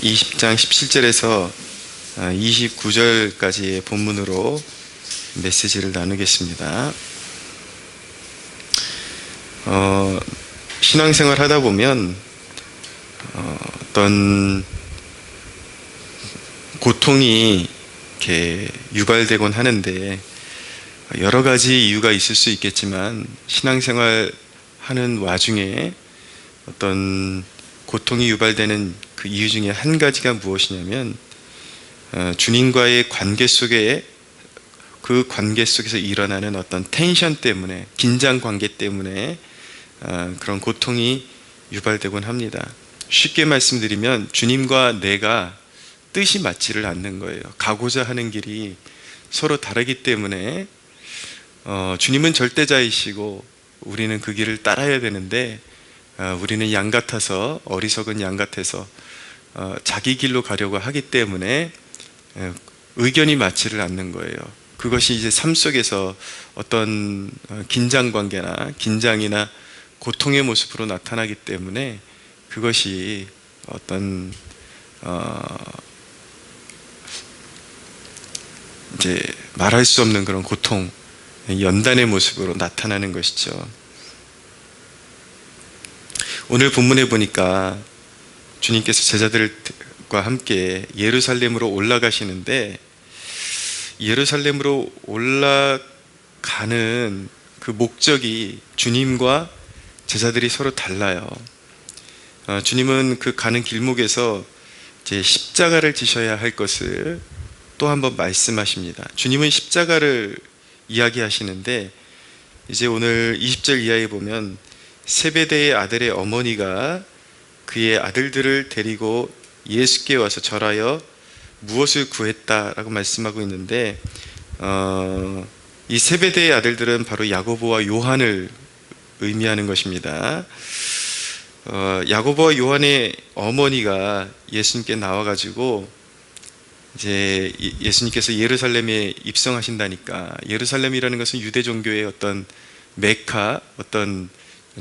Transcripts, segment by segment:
20장 17절에서 29절까지의 본문으로 메시지를 나누겠습니다. 신앙생활 하다 보면 어떤 고통이 이렇게 유발되곤 하는데, 여러 가지 이유가 있을 수 있겠지만 신앙생활 하는 와중에 어떤 고통이 유발되는 그 이유 중에 한 가지가 무엇이냐면, 주님과의 관계 속에, 그 관계 속에서 일어나는 어떤 텐션 때문에, 긴장 관계 때문에 그런 고통이 유발되곤 합니다. 쉽게 말씀드리면 주님과 내가 뜻이 맞지를 않는 거예요. 가고자 하는 길이 서로 다르기 때문에 주님은 절대자이시고 우리는 그 길을 따라야 되는데, 우리는 양 같아서, 어리석은 양 같아서 자기 길로 가려고 하기 때문에 의견이 맞지를 않는 거예요. 그것이 이제 삶 속에서 어떤 긴장관계나 긴장이나 고통의 모습으로 나타나기 때문에, 그것이 어떤 이제 말할 수 없는 그런 고통, 연단의 모습으로 나타나는 것이죠. 오늘 본문에 보니까 주님께서 제자들과 함께 예루살렘으로 올라가시는데, 예루살렘으로 올라가는 그 목적이 주님과 제자들이 서로 달라요. 주님은 그 가는 길목에서 이제 십자가를 지셔야 할 것을 또 한번 말씀하십니다. 주님은 십자가를 이야기하시는데, 이제 오늘 20절 이하에 보면 세베대의 아들의 어머니가 그의 아들들을 데리고 예수께 와서 절하여 무엇을 구했다라고 말씀하고 있는데, 이 세베대의 아들들은 바로 야고보와 요한을 의미하는 것입니다. 야고보와 요한의 어머니가 예수님께 나와가지고 이제 예수님께서 예루살렘에 입성하신다니까, 예루살렘이라는 것은 유대 종교의 어떤 메카, 어떤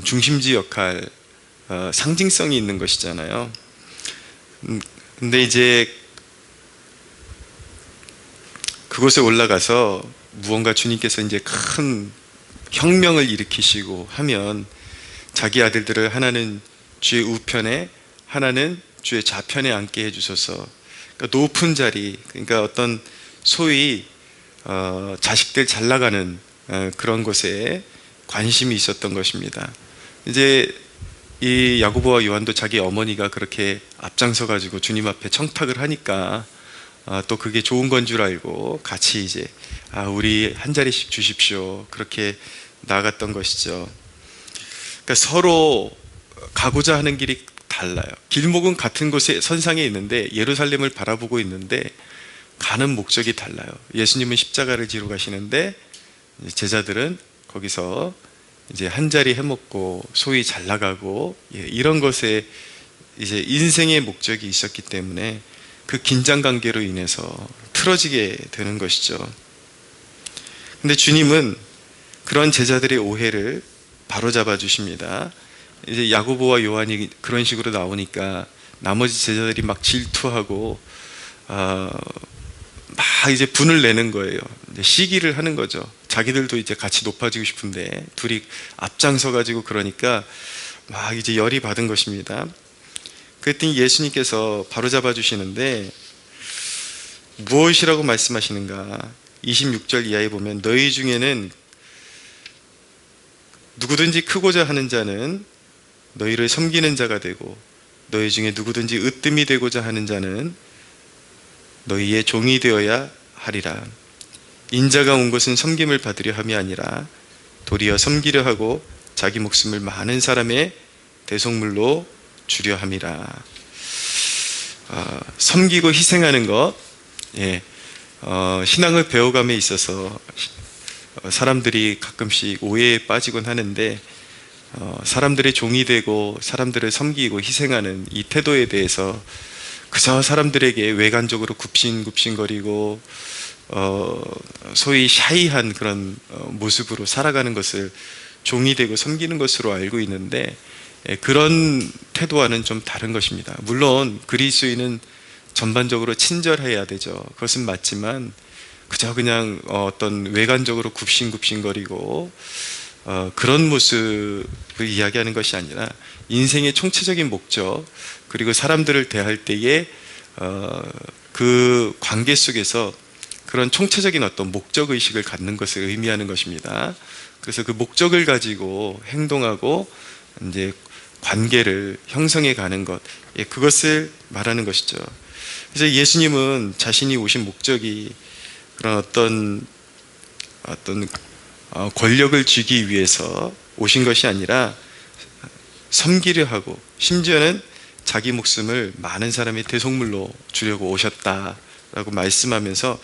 중심지 역할, 상징성이 있는 것이잖아요. 근데 이제 그곳에 올라가서 무언가 주님께서 이제 큰 혁명을 일으키시고 하면, 자기 아들들을 하나는 주의 우편에, 하나는 주의 좌편에 앉게 해주셔서, 그러니까 높은 자리, 그러니까 어떤 소위 자식들 잘 나가는 그런 것에 관심이 있었던 것입니다. 이제 이 야고보와 요한도 자기 어머니가 그렇게 앞장서 가지고 주님 앞에 청탁을 하니까 또 그게 좋은 건 줄 알고 같이 이제 우리 한 자리씩 주십시오, 그렇게 나아갔던 것이죠. 그러니까 서로 가고자 하는 길이 달라요. 길목은 같은 곳에 선상에 있는데, 예루살렘을 바라보고 있는데 가는 목적이 달라요. 예수님은 십자가를 지러 가시는데, 제자들은 거기서 이제 한 자리 해먹고 소위 잘 나가고, 이런 것에 이제 인생의 목적이 있었기 때문에 그 긴장 관계로 인해서 틀어지게 되는 것이죠. 근데 주님은 그런 제자들의 오해를 바로잡아 주십니다. 이제 야고보와 요한이 그런 식으로 나오니까 나머지 제자들이 막 질투하고 막 이제 분을 내는 거예요. 이제 시기를 하는 거죠. 자기들도 이제 같이 높아지고 싶은데 둘이 앞장서 가지고, 그러니까 막 이제 열이 받은 것입니다. 그랬더니 예수님께서 바로잡아 주시는데, 무엇이라고 말씀하시는가? 26절 이하에 보면, 너희 중에는 누구든지 크고자 하는 자는 너희를 섬기는 자가 되고, 너희 중에 누구든지 으뜸이 되고자 하는 자는 너희의 종이 되어야 하리라. 인자가 온 것은 섬김을 받으려 함이 아니라 도리어 섬기려 하고 자기 목숨을 많은 사람의 대속물로 주려 함이라. 섬기고 희생하는 것, 신앙을 배워감에 있어서 사람들이 가끔씩 오해에 빠지곤 하는데, 사람들의 종이 되고 사람들을 섬기고 희생하는 이 태도에 대해서 그저 사람들에게 외관적으로 굽신굽신거리고 소위 샤이한 그런 모습으로 살아가는 것을 종이 되고 섬기는 것으로 알고 있는데, 그런 태도와는 좀 다른 것입니다. 물론 그리스도인은 전반적으로 친절해야 되죠. 그것은 맞지만 그저 그냥 어떤 외관적으로 굽신굽신거리고 그런 모습을 이야기하는 것이 아니라 인생의 총체적인 목적, 그리고 사람들을 대할 때에 그 관계 속에서 그런 총체적인 어떤 목적의식을 갖는 것을 의미하는 것입니다. 그래서 그 목적을 가지고 행동하고 이제 관계를 형성해 가는 것, 그것을 말하는 것이죠. 그래서 예수님은 자신이 오신 목적이 그런 어떤 권력을 쥐기 위해서 오신 것이 아니라 섬기려 하고, 심지어는 자기 목숨을 많은 사람의 대속물로 주려고 오셨다라고 말씀하면서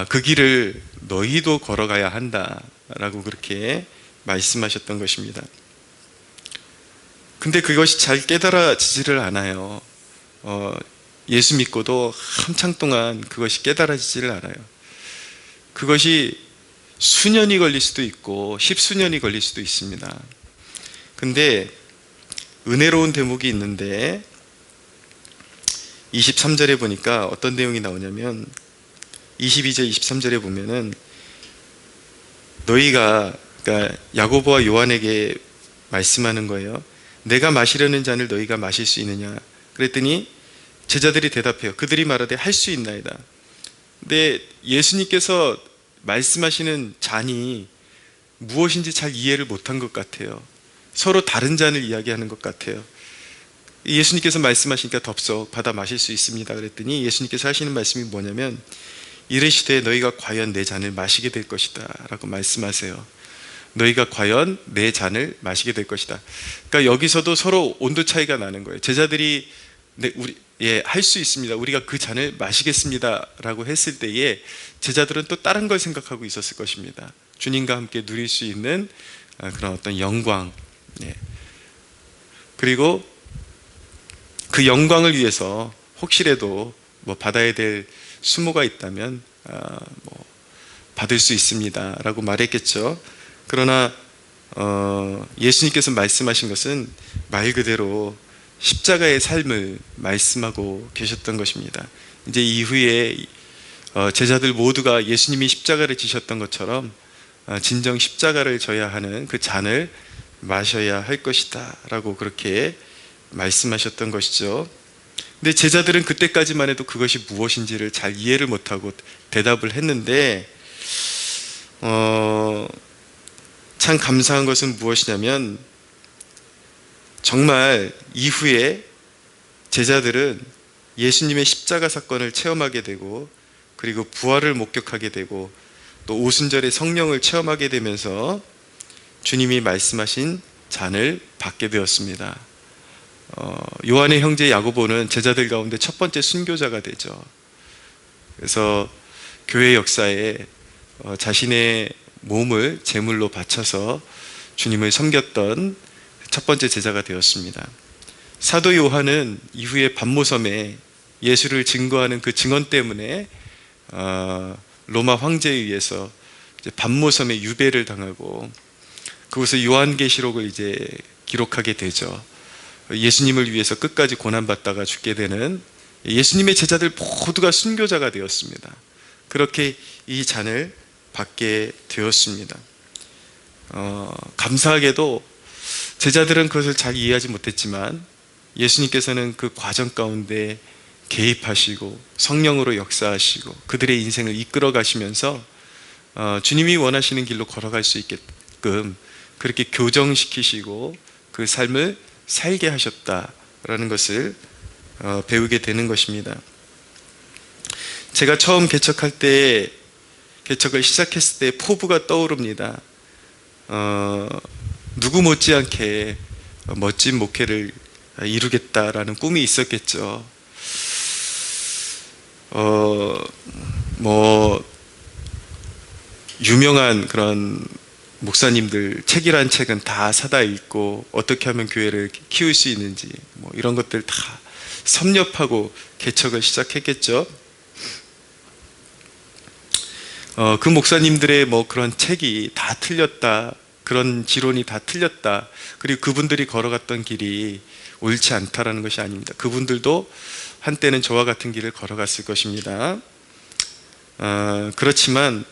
그 길을 너희도 걸어가야 한다라고 그렇게 말씀하셨던 것입니다. 근데 그것이 잘 깨달아지지를 않아요. 예수 믿고도 한창 동안 그것이 깨달아지지를 않아요. 그것이 수년이 걸릴 수도 있고 십수년이 걸릴 수도 있습니다. 근데 은혜로운 대목이 있는데 23절에 보니까 어떤 내용이 나오냐면 22절 23절에 보면은 너희가, 그러니까 야고보와 요한에게 말씀하는 거예요. 내가 마시려는 잔을 너희가 마실 수 있느냐? 그랬더니 제자들이 대답해요. 그들이 말하되 할 수 있나이다. 근데 예수님께서 말씀하시는 잔이 무엇인지 잘 이해를 못한 것 같아요. 서로 다른 잔을 이야기하는 것 같아요. 예수님께서 말씀하시니까 덥석 받아 마실 수 있습니다. 그랬더니 예수님께서 하시는 말씀이 뭐냐면 이르시되 너희가 과연 내 잔을 마시게 될 것이다 라고 말씀하세요. 너희가 과연 내 잔을 마시게 될 것이다. 그러니까 여기서도 서로 온도 차이가 나는 거예요. 제자들이 할 수 있습니다. 우리가 그 잔을 마시겠습니다 라고 했을 때에 제자들은 또 다른 걸 생각하고 있었을 것입니다. 주님과 함께 누릴 수 있는 그런 어떤 영광, 그리고 그 영광을 위해서 혹시라도 받아야 될 수모가 있다면 받을 수 있습니다 라고 말했겠죠. 그러나 예수님께서 말씀하신 것은 말 그대로 십자가의 삶을 말씀하고 계셨던 것입니다. 이제 이후에 제자들 모두가 예수님이 십자가를 지셨던 것처럼 진정 십자가를 져야 하는 그 잔을 마셔야 할 것이다 라고 그렇게 말씀하셨던 것이죠. 근데 제자들은 그때까지만 해도 그것이 무엇인지를 잘 이해를 못하고 대답을 했는데 참 감사한 것은 무엇이냐면 정말 이후에 제자들은 예수님의 십자가 사건을 체험하게 되고 그리고 부활을 목격하게 되고 또 오순절의 성령을 체험하게 되면서 주님이 말씀하신 잔을 받게 되었습니다. 요한의 형제 야고보는 제자들 가운데 첫 번째 순교자가 되죠. 그래서 교회 역사에 자신의 몸을 제물로 바쳐서 주님을 섬겼던 첫 번째 제자가 되었습니다. 사도 요한은 이후에 반모섬에 예수를 증거하는 그 증언 때문에 로마 황제에 의해서 반모섬에 유배를 당하고 그곳에 요한계시록을 이제 기록하게 되죠. 예수님을 위해서 끝까지 고난받다가 죽게 되는 예수님의 제자들 모두가 순교자가 되었습니다. 그렇게 이 잔을 받게 되었습니다. 감사하게도 제자들은 그것을 잘 이해하지 못했지만 예수님께서는 그 과정 가운데 개입하시고 성령으로 역사하시고 그들의 인생을 이끌어 가시면서 주님이 원하시는 길로 걸어갈 수 있게끔 그렇게 교정시키시고 그 삶을 살게 하셨다라는 것을 배우게 되는 것입니다. 제가 처음 개척을 시작했을 때 포부가 떠오릅니다. 누구 못지않게 멋진 목회를 이루겠다라는 꿈이 있었겠죠. 유명한 그런 목사님들 책이란 책은 다 사다 읽고 어떻게 하면 교회를 키울 수 있는지 이런 것들 다 섭렵하고 개척을 시작했겠죠. 그 목사님들의 그런 책이 다 틀렸다 그런 지론이 다 틀렸다. 그리고 그분들이 걸어갔던 길이 옳지 않다라는 것이 아닙니다. 그분들도 한때는 저와 같은 길을 걸어갔을 것입니다. 그렇지만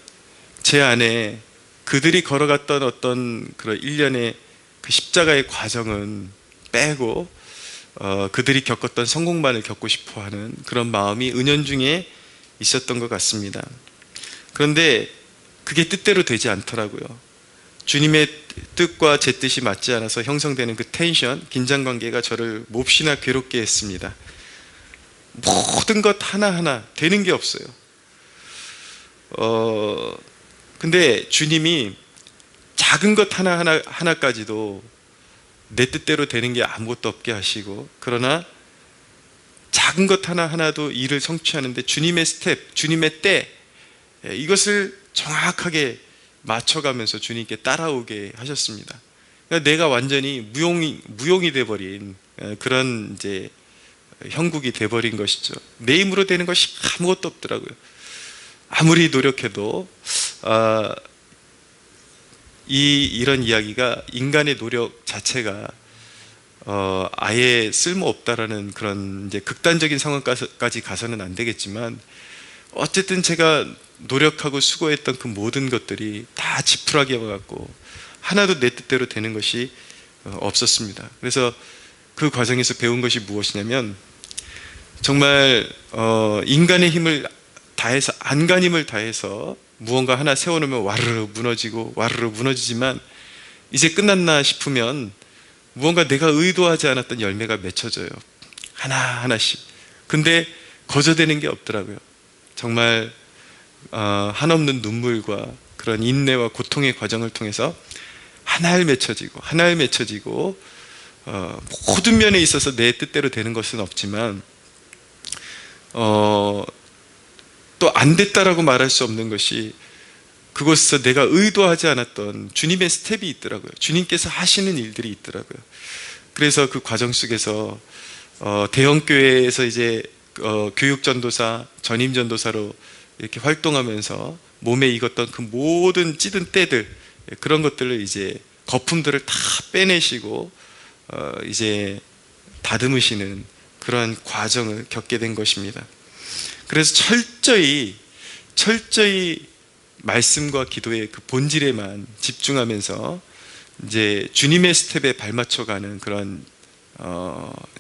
제 안에 그들이 걸어갔던 어떤 그런 일련의 그 십자가의 과정은 빼고 그들이 겪었던 성공만을 겪고 싶어하는 그런 마음이 은연중에 있었던 것 같습니다. 그런데 그게 뜻대로 되지 않더라고요. 주님의 뜻과 제 뜻이 맞지 않아서 형성되는 그 텐션, 긴장관계가 저를 몹시나 괴롭게 했습니다. 모든 것 하나하나 되는 게 없어요. 근데 주님이 작은 것 하나까지도 내 뜻대로 되는 게 아무것도 없게 하시고, 그러나 작은 것 하나도 일을 성취하는데 주님의 스텝, 주님의 때, 이것을 정확하게 맞춰가면서 주님께 따라오게 하셨습니다. 그러니까 내가 완전히 무용이 돼버린 그런 이제 형국이 돼버린 것이죠. 내 힘으로 되는 것이 아무것도 없더라고요. 아무리 노력해도 이런 이야기가 인간의 노력 자체가 아예 쓸모없다라는 그런 이제 극단적인 상황까지 가서는 안 되겠지만, 어쨌든 제가 노력하고 수고했던 그 모든 것들이 다 지푸라기와 같고 하나도 내 뜻대로 되는 것이 없었습니다. 그래서 그 과정에서 배운 것이 무엇이냐면, 정말 인간의 힘을 다해서, 안간힘을 다해서 무언가 하나 세워놓으면 와르르 무너지고 와르르 무너지지만, 이제 끝났나 싶으면 무언가 내가 의도하지 않았던 열매가 맺혀져요. 하나하나씩. 근데 거저되는 게 없더라고요. 정말 한없는 눈물과 그런 인내와 고통의 과정을 통해서 하나를 맺혀지고 모든 면에 있어서 내 뜻대로 되는 것은 없지만 또 안 됐다라고 말할 수 없는 것이, 그곳에서 내가 의도하지 않았던 주님의 스텝이 있더라고요. 주님께서 하시는 일들이 있더라고요. 그래서 그 과정 속에서 대형교회에서 이제 교육전도사, 전임전도사로 이렇게 활동하면서 몸에 익었던 그 모든 찌든 때들, 그런 것들을 이제 거품들을 다 빼내시고 이제 다듬으시는 그런 과정을 겪게 된 것입니다. 그래서 철저히 말씀과 기도의 그 본질에만 집중하면서 이제 주님의 스텝에 발맞춰가는 그런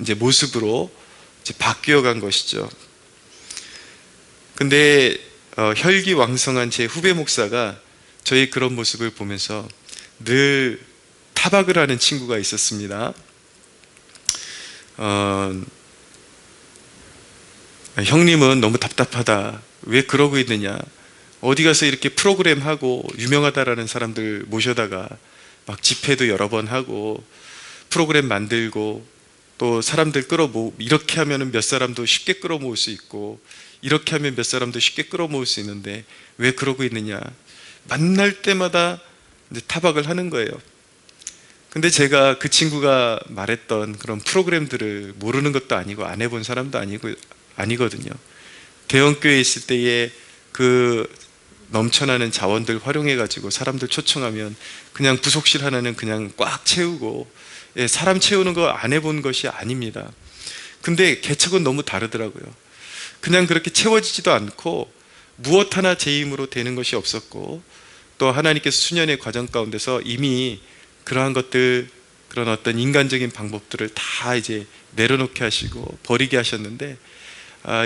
이제 모습으로 이제 바뀌어간 것이죠. 근데 혈기왕성한 제 후배 목사가 저의 그런 모습을 보면서 늘 타박을 하는 친구가 있었습니다. 형님은 너무 답답하다. 왜 그러고 있느냐. 어디 가서 이렇게 프로그램 하고 유명하다라는 사람들 모셔다가 막 집회도 여러 번 하고 프로그램 만들고 또 사람들 이렇게 하면 몇 사람도 쉽게 끌어모을 수 있고 이렇게 하면 몇 사람도 쉽게 끌어모을 수 있는데 왜 그러고 있느냐. 만날 때마다 이제 타박을 하는 거예요. 근데 제가 그 친구가 말했던 그런 프로그램들을 모르는 것도 아니고 안 해본 사람도 아니거든요. 대형교회에 있을 때에 그 넘쳐나는 자원들 활용해가지고 사람들 초청하면 그냥 부속실 하나는 그냥 꽉 채우고, 사람 채우는 거 안 해본 것이 아닙니다. 근데 개척은 너무 다르더라고요. 그냥 그렇게 채워지지도 않고 무엇 하나 제 힘으로 되는 것이 없었고, 또 하나님께서 수년의 과정 가운데서 이미 그러한 것들, 그런 어떤 인간적인 방법들을 다 이제 내려놓게 하시고 버리게 하셨는데,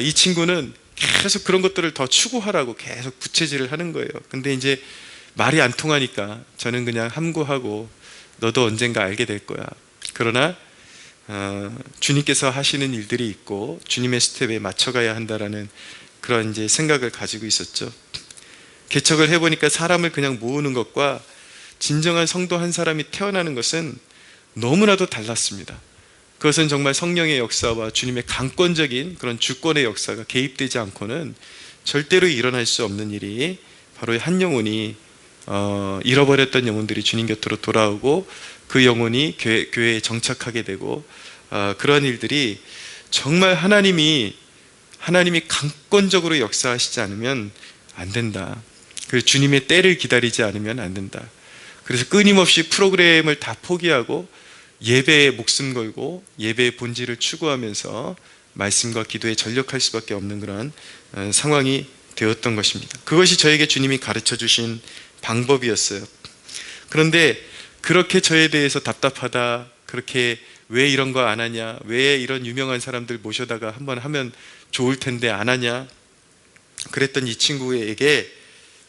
이 친구는 계속 그런 것들을 더 추구하라고 계속 부채질을 하는 거예요. 근데 이제 말이 안 통하니까 저는 그냥 함구하고 너도 언젠가 알게 될 거야. 그러나 주님께서 하시는 일들이 있고 주님의 스텝에 맞춰가야 한다라는 그런 이제 생각을 가지고 있었죠. 개척을 해보니까 사람을 그냥 모으는 것과 진정한 성도 한 사람이 태어나는 것은 너무나도 달랐습니다. 그것은 정말 성령의 역사와 주님의 강권적인 그런 주권의 역사가 개입되지 않고는 절대로 일어날 수 없는 일이, 바로 한 영혼이 잃어버렸던 영혼들이 주님 곁으로 돌아오고 그 영혼이 교회에 정착하게 되고, 그러한 일들이 정말 하나님이 강권적으로 역사하시지 않으면 안 된다. 그 주님의 때를 기다리지 않으면 안 된다. 그래서 끊임없이 프로그램을 다 포기하고 예배에 목숨 걸고 예배의 본질을 추구하면서 말씀과 기도에 전력할 수밖에 없는 그런 상황이 되었던 것입니다. 그것이 저에게 주님이 가르쳐 주신 방법이었어요. 그런데 그렇게 저에 대해서 답답하다, 그렇게 왜 이런 거 안 하냐, 왜 이런 유명한 사람들 모셔다가 한번 하면 좋을 텐데 안 하냐, 그랬던 이 친구에게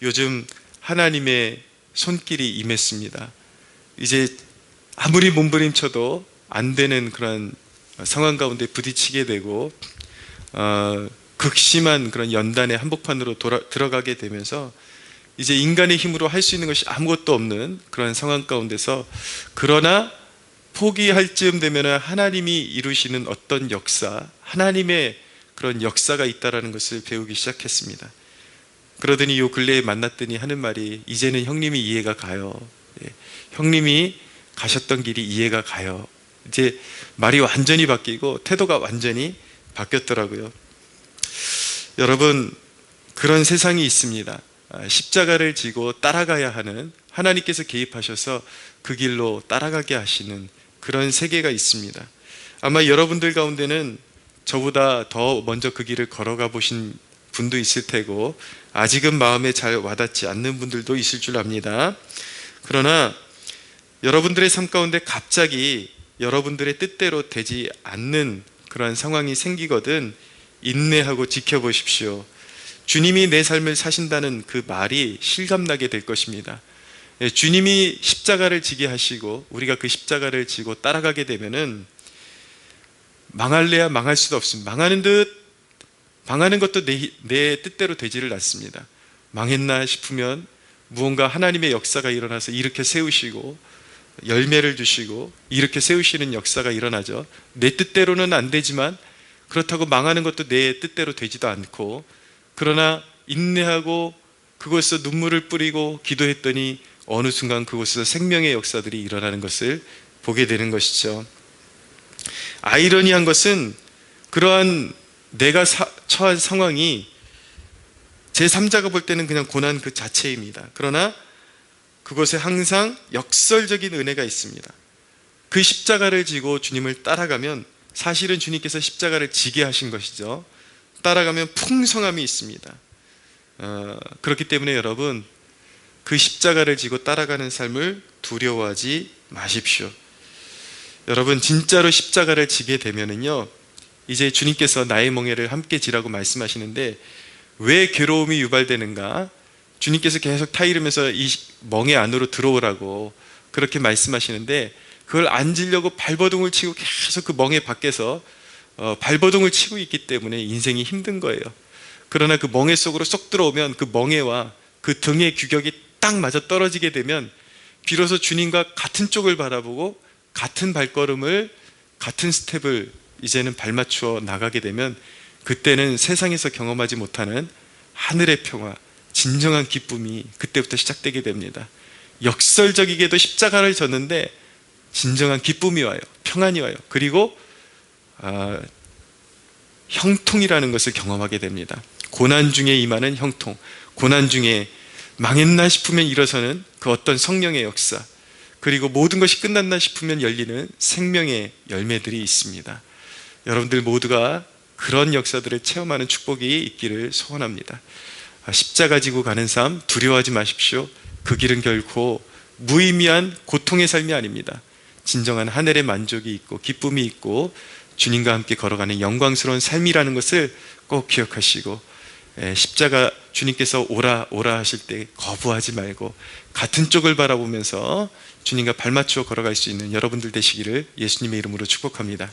요즘 하나님의 손길이 임했습니다. 이제 아무리 몸부림쳐도 안 되는 그런 상황 가운데 부딪히게 되고 극심한 그런 연단의 한복판으로 들어가게 되면서 이제 인간의 힘으로 할 수 있는 것이 아무것도 없는 그런 상황 가운데서, 그러나 포기할 즈음 되면 하나님이 이루시는 어떤 역사, 하나님의 그런 역사가 있다라는 것을 배우기 시작했습니다. 그러더니 요 근래에 만났더니 하는 말이, 이제는 형님이 이해가 가요. 형님이 가셨던 길이 이해가 가요. 이제 말이 완전히 바뀌고 태도가 완전히 바뀌었더라고요. 여러분, 그런 세상이 있습니다. 십자가를 지고 따라가야 하는, 하나님께서 개입하셔서 그 길로 따라가게 하시는 그런 세계가 있습니다. 아마 여러분들 가운데는 저보다 더 먼저 그 길을 걸어가 보신 분도 있을 테고, 아직은 마음에 잘 와닿지 않는 분들도 있을 줄 압니다. 그러나 여러분들의 삶 가운데 갑자기 여러분들의 뜻대로 되지 않는 그러한 상황이 생기거든 인내하고 지켜보십시오. 주님이 내 삶을 사신다는 그 말이 실감나게 될 것입니다. 주님이 십자가를 지게 하시고 우리가 그 십자가를 지고 따라가게 되면은 망할래야 망할 수도 없습니다. 망하는 것도 내 뜻대로 되지를 않습니다. 망했나 싶으면 무언가 하나님의 역사가 일어나서 일으켜 세우시고 열매를 주시고 일으켜 세우시는 역사가 일어나죠. 내 뜻대로는 안 되지만 그렇다고 망하는 것도 내 뜻대로 되지도 않고, 그러나 인내하고 그곳에서 눈물을 뿌리고 기도했더니 어느 순간 그곳에서 생명의 역사들이 일어나는 것을 보게 되는 것이죠. 아이러니한 것은 그러한 내가 처한 상황이 제3자가 볼 때는 그냥 고난 그 자체입니다. 그러나 그곳에 항상 역설적인 은혜가 있습니다. 그 십자가를 지고 주님을 따라가면 사실은 주님께서 십자가를 지게 하신 것이죠. 따라가면 풍성함이 있습니다. 그렇기 때문에 여러분, 그 십자가를 지고 따라가는 삶을 두려워하지 마십시오. 여러분, 진짜로 십자가를 지게 되면은요, 이제 주님께서 나의 멍에를 함께 지라고 말씀하시는데, 왜 괴로움이 유발되는가? 주님께서 계속 타이르면서 이 멍에 안으로 들어오라고 그렇게 말씀하시는데, 그걸 안 지려고 발버둥을 치고 계속 그 멍에 밖에서 발버둥을 치고 있기 때문에 인생이 힘든 거예요. 그러나 그 멍에 속으로 쏙 들어오면 그 멍에와 그 등의 규격이 딱 맞아 떨어지게 되면 비로소 주님과 같은 쪽을 바라보고 같은 발걸음을, 같은 스텝을 이제는 발맞추어 나가게 되면, 그때는 세상에서 경험하지 못하는 하늘의 평화, 진정한 기쁨이 그때부터 시작되게 됩니다. 역설적이게도 십자가를 졌는데 진정한 기쁨이 와요. 평안이 와요. 그리고 형통이라는 것을 경험하게 됩니다. 고난 중에 임하는 형통, 고난 중에 망했나 싶으면 일어서는 그 어떤 성령의 역사, 그리고 모든 것이 끝났나 싶으면 열리는 생명의 열매들이 있습니다. 여러분들 모두가 그런 역사들을 체험하는 축복이 있기를 소원합니다. 십자가 지고 가는 삶 두려워하지 마십시오. 그 길은 결코 무의미한 고통의 삶이 아닙니다. 진정한 하늘의 만족이 있고 기쁨이 있고 주님과 함께 걸어가는 영광스러운 삶이라는 것을 꼭 기억하시고, 십자가 주님께서 오라 하실 때 거부하지 말고 같은 쪽을 바라보면서 주님과 발맞추어 걸어갈 수 있는 여러분들 되시기를 예수님의 이름으로 축복합니다.